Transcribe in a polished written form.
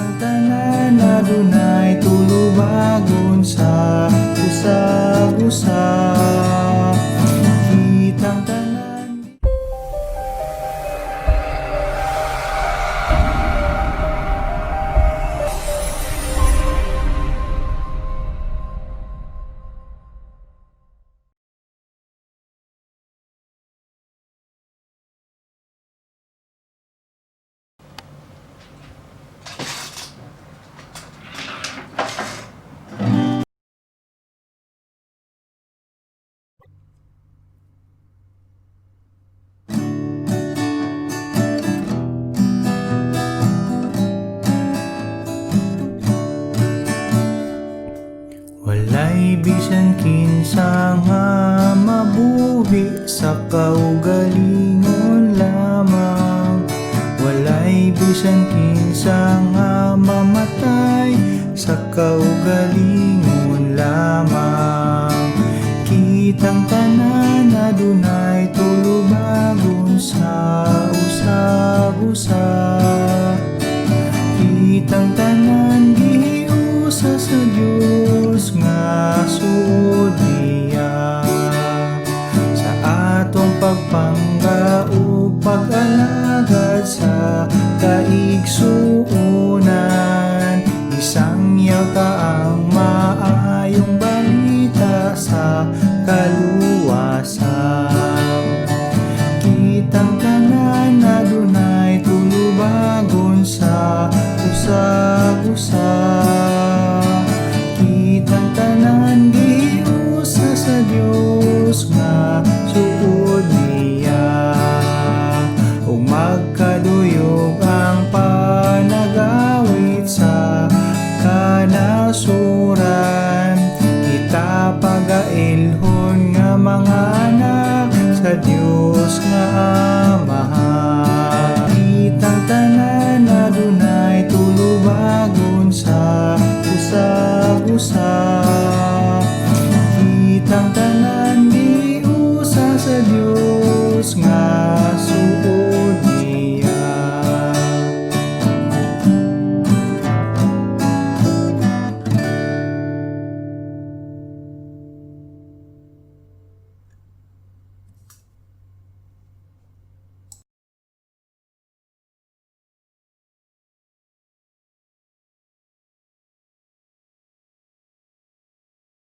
Kitang tanan adunay tulubagon sa usag-usa. Kitang tanan. Walay bisan kinsa nga mabuhi sa kaugalingon lamang. Walay bisan kinsa nga mamatay sa kaugalingon lamang. Kitang tanan adunay tulubagon sa usag-usa. Kitang tanan gihiusa sa Dios nga suod niya. Sa atong pagpangga o pag-alagad sa kaigsuunan, isangyaw ta ang maayong balita sa kaluwasan. Kitang tanan adunay tulubagon sa usag-usa. Kitang tanan gihiusa sa Dios nga suod niya. Ug magkaduyog ang panagawit sa kanasuran. Kita pagailhon nga mga anak sa Dios nga Amahan. Kitang tanan adunay tulubagon sa usag-usa. Kitang tanan gihiusa sa Dios nga